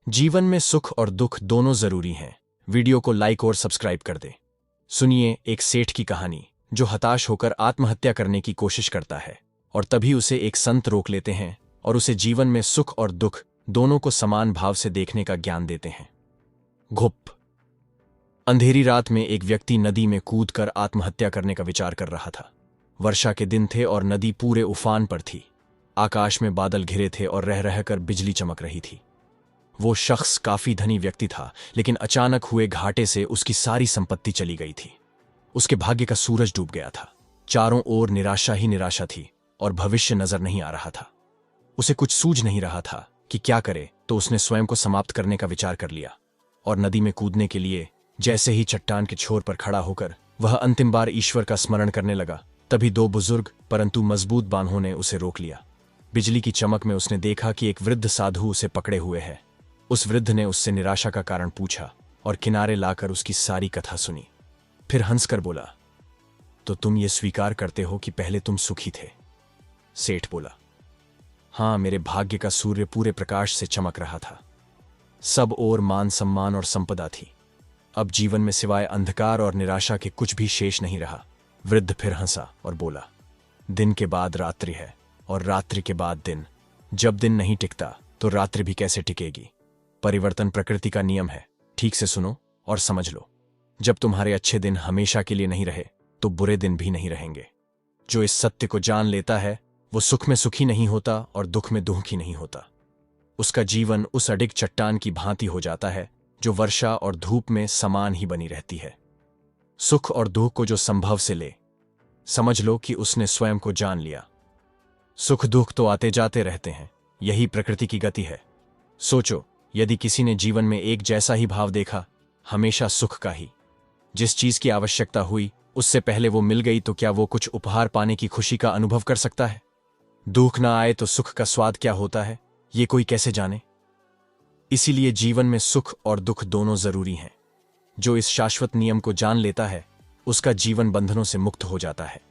जीवन में सुख और दुख दोनों जरूरी हैं। वीडियो को लाइक और सब्सक्राइब कर दे। सुनिए एक सेठ की कहानी जो हताश होकर आत्महत्या करने की कोशिश करता है और तभी उसे एक संत रोक लेते हैं और उसे जीवन में सुख और दुख दोनों को समान भाव से देखने का ज्ञान देते हैं। घुप अंधेरी रात में एक व्यक्ति नदी में कूदकर आत्महत्या करने का विचार कर रहा था। वर्षा के दिन थे और नदी पूरे उफान पर थी। आकाश में बादल घिरे थे और रह रहकर बिजली चमक रही थी। वो शख्स काफी धनी व्यक्ति था, लेकिन अचानक हुए घाटे से उसकी सारी संपत्ति चली गई थी। उसके भाग्य का सूरज डूब गया था। चारों ओर निराशा ही निराशा थी और भविष्य नजर नहीं आ रहा था। उसे कुछ सूझ नहीं रहा था कि क्या करे, तो उसने स्वयं को समाप्त करने का विचार कर लिया और नदी में कूदने के लिए जैसे ही चट्टान के छोर पर खड़ा होकर वह अंतिम बार ईश्वर का स्मरण करने लगा, तभी दो बुजुर्ग परंतु मजबूत बांहों ने उसे रोक लिया। बिजली की चमक में उसने देखा कि एक वृद्ध साधु उसे पकड़े हुए है। उस वृद्ध ने उससे निराशा का कारण पूछा और किनारे लाकर उसकी सारी कथा सुनी। फिर हंसकर बोला, तो तुम ये स्वीकार करते हो कि पहले तुम सुखी थे? सेठ बोला, हां, मेरे भाग्य का सूर्य पूरे प्रकाश से चमक रहा था। सब ओर मान सम्मान और संपदा थी। अब जीवन में सिवाय अंधकार और निराशा के कुछ भी शेष नहीं रहा। वृद्ध फिर हंसा और बोला, दिन के बाद रात्रि है और रात्रि के बाद दिन। जब दिन नहीं टिकता तो रात्रि भी कैसे टिकेगी? परिवर्तन प्रकृति का नियम है। ठीक से सुनो और समझ लो। जब तुम्हारे अच्छे दिन हमेशा के लिए नहीं रहे तो बुरे दिन भी नहीं रहेंगे। जो इस सत्य को जान लेता है वो सुख में सुखी नहीं होता और दुख में दुखी नहीं होता। उसका जीवन उस अडिग चट्टान की भांति हो जाता है जो वर्षा और धूप में समान ही बनी रहती है। सुख और दुख को जो संभव से ले, समझ लो कि उसने स्वयं को जान लिया। सुख दुख तो आते जाते रहते हैं, यही प्रकृति की गति है। सोचो, यदि किसी ने जीवन में एक जैसा ही भाव देखा, हमेशा सुख का ही, जिस चीज की आवश्यकता हुई उससे पहले वो मिल गई, तो क्या वो कुछ उपहार पाने की खुशी का अनुभव कर सकता है? दुख ना आए तो सुख का स्वाद क्या होता है, ये कोई कैसे जाने? इसीलिए जीवन में सुख और दुख दोनों जरूरी हैं। जो इस शाश्वत नियम को जान लेता है उसका जीवन बंधनों से मुक्त हो जाता है।